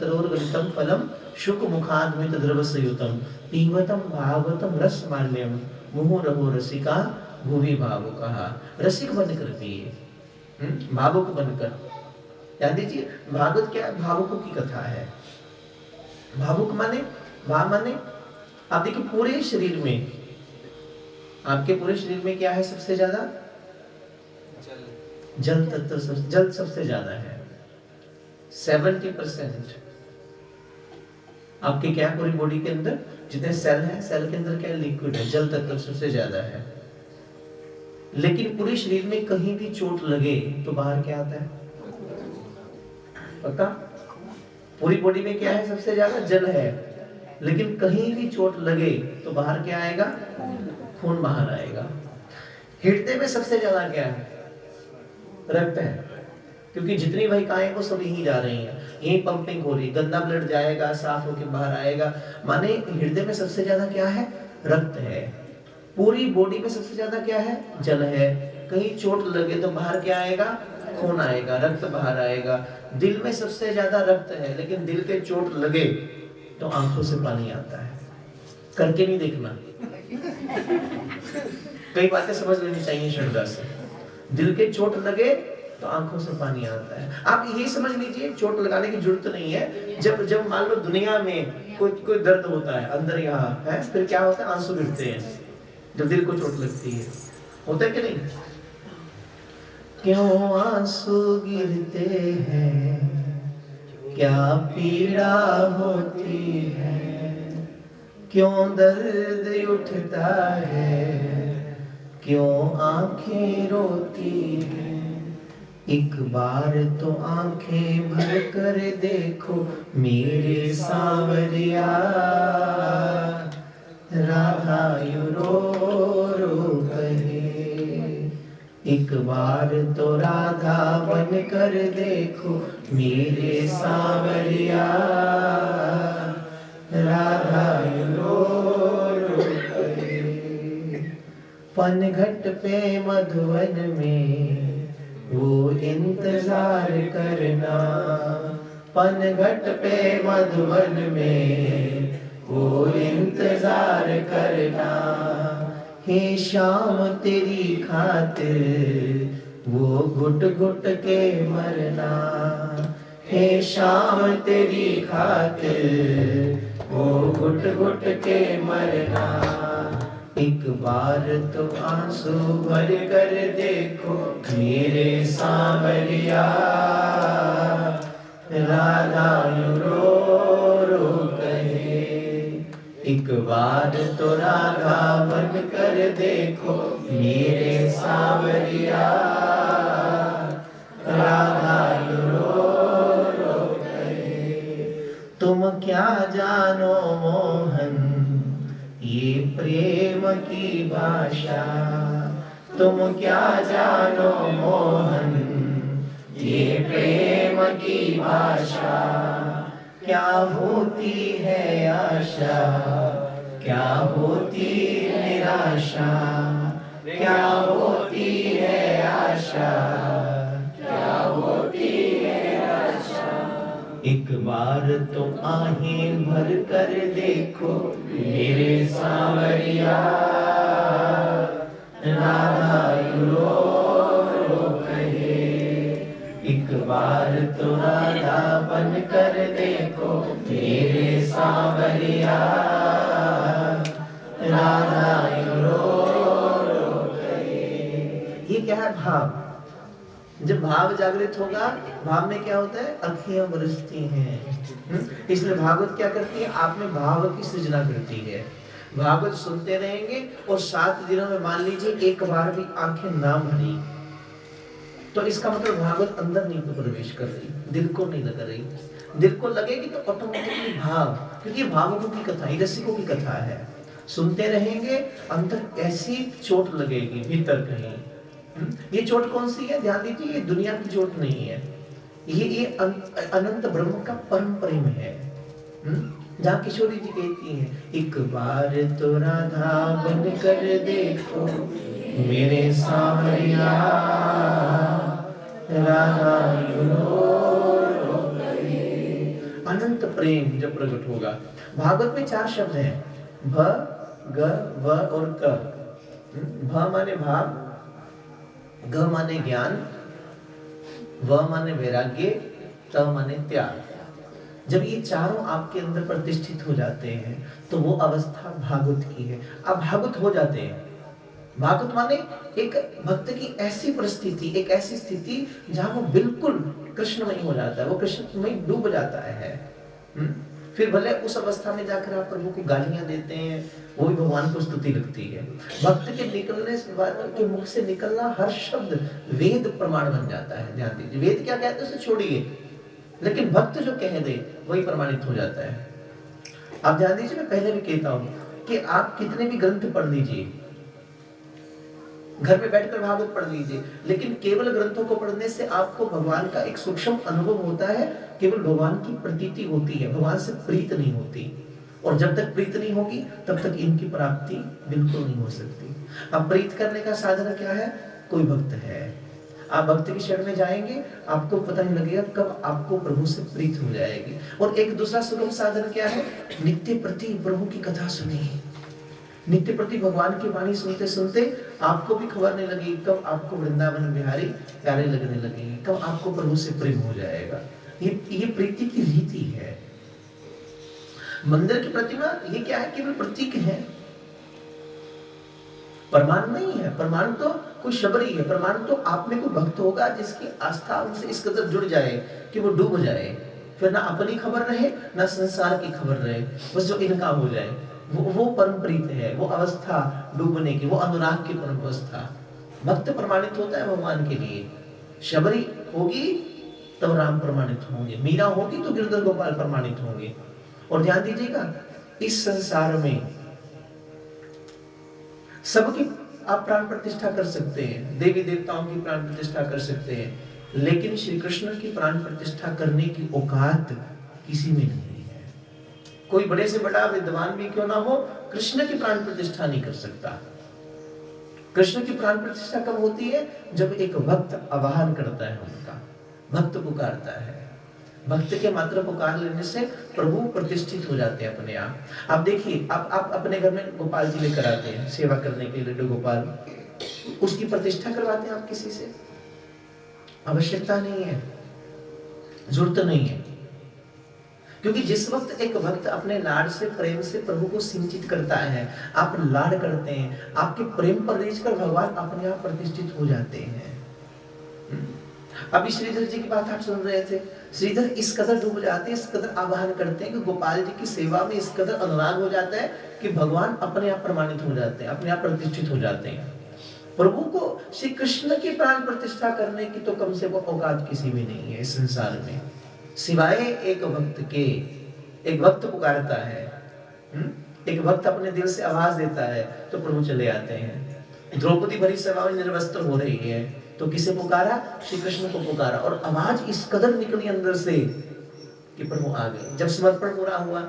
नेत्रोर्गलितं फलं शुकमुखान्वित द्रवसंयुतं पीबतं भागवतं रसमाल्यं मुहुरहो रसिका भुवि भावुकः। रसिक बनकर पिए, भावुक बनकर। ध्यान दीजिए, भागवत क्या है? भावुकों की कथा है। भावुक माने, भाव माने, आप देखिए पूरे शरीर में, आपके पूरे शरीर में क्या है सबसे ज्यादा? जल तत्व। जल सबसे ज्यादा है, 70%। आपके क्या पूरी बॉडी के अंदर जितने सेल हैं, सेल के अंदर क्या लिक्विड है, जल तत्व सबसे ज्यादा है। लेकिन पूरे शरीर में कहीं भी चोट लगे तो बाहर क्या आता है? पता? पूरी बॉडी में क्या है सबसे ज्यादा? जल है। लेकिन कहीं भी चोट लगे तो बाहर क्या आएगा? खून बाहर आएगा। हृदय में सबसे ज्यादा क्या है? रक्त है, क्योंकि जितनी वाहिकाएं वो सब यहीं जा रही हैं, यहीं पंपिंग हो रही, गंदा ब्लड जाएगा, साफ होकर बाहर आएगा। माने हृदय में सबसे ज्यादा क्या है? रक्त है। पूरी बॉडी में सबसे ज्यादा क्या है? जल है। कहीं चोट लगे तो बाहर क्या आएगा? खून आएगा, रक्त बाहर आएगा। दिल में सबसे ज्यादा रक्त है, लेकिन दिल के चोट लगे तो आंखों से पानी आता है। करके नहीं देखना, कई बातें समझ लेनी चाहिए श्रद्धा से। दिल के चोट लगे तो आंखों से पानी आता है। आप ये समझ लीजिए, चोट लगाने की जरूरत नहीं है। जब मान लो दुनिया में कोई दर्द होता है अंदर यहाँ है, फिर क्या होता है? आंसू गिरते हैं जब दिल को चोट लगती है। होता है कि नहीं? क्यों आंसू गिरते हैं, क्या पीड़ा होती है, क्यों दर्द उठता है, क्यों आंखें रोती हैं। एक बार तो आंखें भर कर देखो मेरे सांवरिया, राधा यूं रो कहे। एक बार तो राधा बन कर देखो मेरे सांवरिया, राधा यूं रो कहे। पनघट पे मधुवन में वो इंतजार करना, पनघट पे मधुवन में वो इंतजार करना। हे शाम तेरी खातिर वो घुट घुट के मरना, हे शाम तेरी खातिर वो घुट घुट के मरना। एक बार तो आंसू भर कर देखो मेरे सांवरिया, राधा रो कहे। एक बार तो राधा बन कर देखो मेरे सांवरिया, राधा रो कहे। तुम क्या जानो मोहन ये प्रेम की भाषा, तुम क्या जानो मोहन ये प्रेम की भाषा। क्या होती है आशा, क्या होती निराशा, क्या होती है आशा, क्या होती है आशा। एक बार तो आहें भर कर देखो मेरे सांवरिया, राधा रो कहे। एक बार तो राधा बन कर देखो मेरे सांवरिया, राधा रो कहे। ये क्या है? भाव। जब भाव जागृत होगा, भाव में क्या होता है? अखियां बरसती हैं। इसलिए भागवत क्या करती है? आप में भाव की सृजना करती है। भागवत सुनते रहेंगे और 7 दिनों में मान लीजिए एक बार भी आंखें ना भरी, तो इसका मतलब भागवत अंदर नहीं तो प्रवेश कर रही, दिल को नहीं लग रही। दिल को लगेगी तो ऑटोमेटिकली भाव, क्योंकि भावुकों की कथा, रसिकों की कथा है। सुनते रहेंगे, अंदर ऐसी चोट लगेगी भीतर कहीं। ये चोट कौन सी है? ध्यान दीजिए, ये दुनिया की चोट नहीं है, ये अनंत ब्रह्म का परम प्रेम है। जहाँ किशोरी जी कहती हैं, एक बार तो राधा बन कर देखो मेरे सांवरिया, राधा रो कहे। अनंत प्रेम जब प्रकट होगा। भागवत में 4 शब्द हैं, भ, ग, व और क। भ माने भाव, ग माने ज्ञान, व माने वैराग्य, त माने त्याग। जब ये चारों आपके अंदर प्रतिष्ठित हो जाते हैं तो वो अवस्था भागवत की है। आप भागवत हो जाते हैं। भागवत माने एक भक्त की ऐसी परिस्थिति, एक ऐसी स्थिति जहां वो बिल्कुल कृष्णमय हो जाता है, वो कृष्णमय डूब जाता है। फिर भले उस अवस्था में जाकर आप प्रभु को गालियां देते हैं, वो भी भगवान को स्तुति लगती है। भक्त के निकलने के मुख से निकलना हर शब्द वेद प्रमाण बन जाता है। ध्यान दीजिए, वेद क्या कहते हैं उसे छोड़िए, लेकिन भक्त जो कह दे वही प्रमाणित हो जाता है। आप ध्यान दीजिए, मैं पहले भी कहता हूं कि आप कितने भी ग्रंथ पढ़ लीजिए, घर में बैठकर भागवत पढ़ लीजिए, लेकिन केवल ग्रंथों को पढ़ने से आपको भगवान का एक सूक्ष्म अनुभव होता है, केवल भगवान की प्रतीति होती है, भगवान से प्रीत नहीं होती। और जब तक प्रीत नहीं होगी तब तक इनकी प्राप्ति बिल्कुल नहीं हो सकती। अब प्रीत करने का साधन क्या है? कोई भक्त है, आप भक्त की शरण में जाएंगे, आपको पता नहीं लगेगा कब आपको प्रभु से प्रीत हो जाएगी। और एक दूसरा सुगम साधन क्या है? नित्य प्रति प्रभु की कथा सुनिए। नित्य प्रति भगवान की वाणी सुनते सुनते आपको भी खबर नहीं लगेगी कब आपको वृंदावन बिहारी प्यारे लगने लगेंगे, कब आपको प्रभु से प्रेम हो जाएगा। ये प्रीति की रीति है। मंदिर की प्रतिमा ये क्या है? केवल प्रतीक है, प्रमाण नहीं है। प्रमाण तो कोई शबरी है। प्रमाण तो आप में कोई भक्त होगा जिसकी आस्था उनसे इस कदर जुड़ जाए कि वो डूब जाए, फिर ना अपनी खबर रहे ना संसार की खबर रहे, बस जो इनका हो जाए, वो परम प्रीत है, वो अवस्था डूबने की, वो अनुराग की परम अवस्था। भक्त प्रमाणित होता है भगवान के लिए। शबरी होगी तब राम प्रमाणित होंगे, मीरा होगी तो गिरधर गोपाल प्रमाणित होंगे। और ध्यान दीजिएगा, इस संसार में सबकी आप प्राण प्रतिष्ठा कर सकते हैं, देवी देवताओं की प्राण प्रतिष्ठा कर सकते हैं, लेकिन श्री कृष्ण की प्राण प्रतिष्ठा करने की औकात किसी में नहीं है। कोई बड़े से बड़ा विद्वान भी क्यों ना हो, कृष्ण की प्राण प्रतिष्ठा नहीं कर सकता। कृष्ण की प्राण प्रतिष्ठा कब होती है? जब एक भक्त आवाहन करता है, उनका भक्त पुकारता है। भक्त के मात्र पुकार लेने से प्रभु प्रतिष्ठित हो जाते हैं अपने आप। आप देखिए, आप अपने घर में गोपाल जी लेकर आते हैं सेवा करने के लिए, लड्डू गोपाल, उसकी प्रतिष्ठा करवाते हैं आप किसी से? आवश्यकता नहीं है, जरूरत नहीं है। क्योंकि जिस वक्त एक भक्त अपने लाड से, प्रेम से प्रभु को सिंचित करता है, आप लाड करते हैं, आपके प्रेम पर रीच कर भगवान अपने आप प्रतिष्ठित हो जाते हैं। अभी श्रीधर जी की बात आप सुन रहे थे, श्रीधर इस कदर डूब जाते हैं, इस कदर आवाहन करते हैं कि गोपाल जी की सेवा में इस कदर अनुराग हो जाता है कि भगवान अपने आप प्रमाणित हो जाते हैं, अपने आप प्रतिष्ठित हो जाते हैं। प्रभु को श्री कृष्ण की प्राण प्रतिष्ठा करने की तो कम से कम औकात किसी में नहीं है इस संसार में, सिवाय एक भक्त के। एक भक्त पुकारता है, एक भक्त अपने दिल से आवाज देता है तो प्रभु चले आते हैं। द्रौपदी भरी सभा में निर्वस्त्र हो रही है तो किसे पुकारा? श्री कृष्ण को पुकारा, और आवाज इस कदर निकली अंदर से कि प्रभु आ गए। जब समर्पण पूरा हुआ,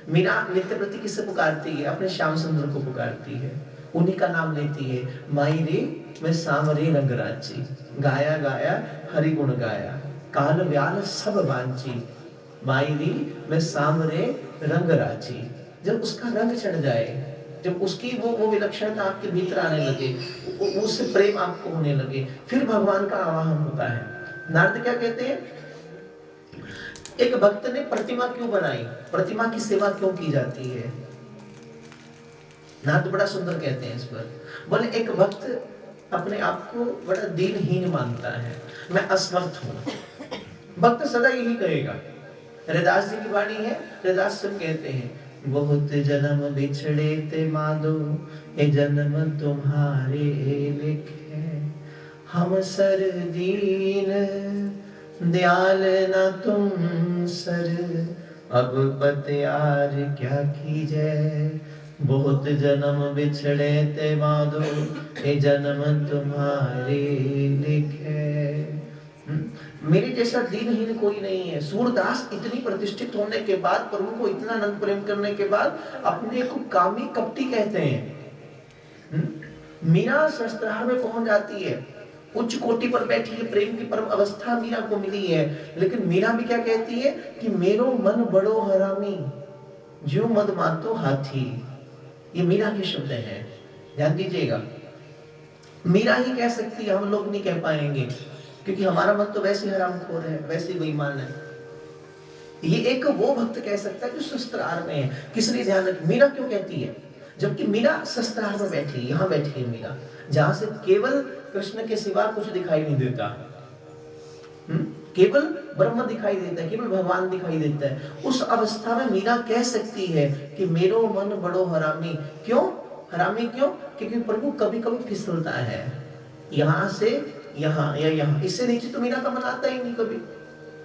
मीरा नित्य प्रति किसे पुकारती है? अपने श्याम सुंदर को पुकारती है, उन्हीं का नाम लेती है। माई रे मैं सांवरे रंग राची, गाया गाया हरि गुण गाया, काल व्याल सब बांची, माई रे मैं सांवरे रंग राची। जब उसका रंग चढ़ जाए, जब उसकी वो विलक्षणता आपके भीतर आने लगे, उससे प्रेम आपको होने लगे, फिर भगवान का आवाहन होता है। नारद क्या कहते हैं? एक भक्त ने प्रतिमा क्यों बनाई, प्रतिमा की सेवा क्यों की जाती है? नारद बड़ा सुंदर कहते हैं इस पर। बोले एक भक्त अपने आप को बड़ा दीनहीन मानता है, मैं असमर्थ हूं। भक्त सदा यही कहेगा। हरिदास जी की वाणी है, हरिदास सुन कहते हैं, बहुत जन्म बिछड़े ते माधो, ये जन्म तुम्हारे लिखे, हम सर दीन दयाल न तुम सर, अब पत्यार क्या कीजे, बहुत जन्म बिछड़े ते माधो, ये जन्म तुम्हारे लिखे। मेरे जैसा दीनहीन कोई नहीं है। सूरदास इतनी प्रतिष्ठित होने के बाद, प्रभु को इतना अनंत प्रेम करने के बाद अपने को कामी कपटी कहते हैं। मीरा शस्त्रहार में पहुंच जाती है, उच्च कोटि पर बैठी है, प्रेम की परम अवस्था मीरा को मिली है। लेकिन मीरा भी क्या कहती है कि मेरो मन बड़ो हरामी, जो मद मातो हाथी। ये मीरा के शब्द हैं, ध्यान दीजिएगा। मीरा ही कह सकती है, हम लोग नहीं कह पाएंगे, क्योंकि हमारा मन तो वैसे हरामखोर है, वैसे बेईमान है। ये एक वो भक्त कह सकता है जो शस्त्रार में है। किस लिए ध्यान रखें, मीरा क्यों कहती है, जबकि मीरा शस्त्रार में बैठी है, यहाँ बैठी है मीरा, जहां से केवल कृष्ण के सिवा कुछ दिखाई नहीं देता। केवल ब्रह्म दिखाई देता है, केवल भगवान दिखाई देता है। उस अवस्था में मीरा कह सकती है कि मेरो मन बड़ो हरामी। क्यों हरामी, क्यों? क्योंकि प्रभु कभी कभी फिसलता है, यहाँ से यहाँ या यहाँ, इससे नीचे तो मीरा का मन आता ही नहीं कभी।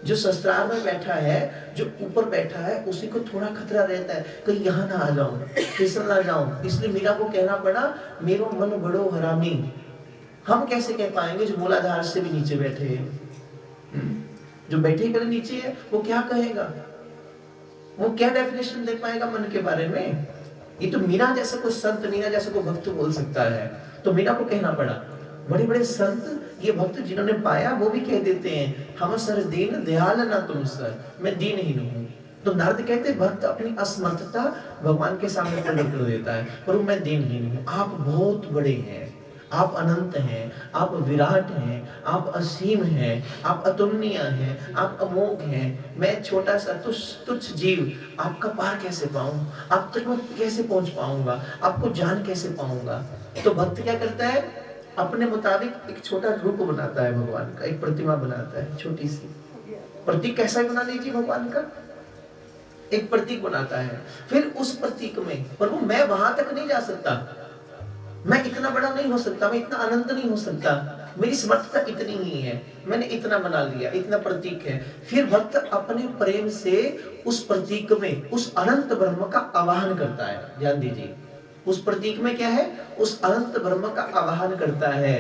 जो शस्त्रार में बैठा है, जो ऊपर बैठा है, उसी को थोड़ा खतरा रहता है कहीं यहाँ ना आ जाऊं, फिसल ना जाऊं। इसलिए मीरा को कहना पड़ा मेरो मन बड़ो हरामी। हम कैसे कह पाएंगे जो मूलाधार से भी नीचे बैठे हैं? जो बैठे कर नीचे है वो क्या कहेगा, वो क्या डेफिनेशन दे पाएगा मन के बारे में? ये तो मीरा जैसे कोई संत, मीरा जैसे कोई भक्त बोल सकता है। तो मीरा को कहना पड़ा। बड़े बड़े संत, ये भक्त जिन्होंने पाया, वो भी कह देते हैं हम सर दीन दयाल ना तुम सर, मैं दीनहीन हूँ। तो नारद कहते भक्त अपनी असमर्थता भगवान के सामने प्रकट कर देता है, पर मैं दीनहीन हूँ। आप बहुत बड़े हैं, आप अनंत हैं, आप विराट हैं, आप असीम हैं, आप अतुलनीय हैं, आप अमोघ हैं। मैं छोटा सा तुच्छ जीव आपका पार कैसे पाऊं, आप तक मैं कैसे पहुंच पाऊंगा, आपको जान कैसे पाऊंगा? तो भक्त क्या करता है, अपने मुताबिक एक छोटा रूप बनाता है भगवान का, एक प्रतिमा बनाता है, छोटी सी प्रतीक, कैसा बना लीजिए भगवान का, एक प्रतीक बनाता है। फिर उस प्रतीक में प्रभु मैं वहां तक नहीं जा सकता, मैं इतना बड़ा नहीं हो सकता, मैं इतना अनंत नहीं हो सकता, मेरी समर्थता इतनी ही है, मैंने इतना बना लिया, इतना प्रतीक है। फिर भक्त अपने प्रेम से उस प्रतीक में उस अनंत ब्रह्म का आवाहन करता है। ध्यान दीजिए, उस प्रतीक में क्या है, उस अनंत ब्रह्म का आवाहन करता है।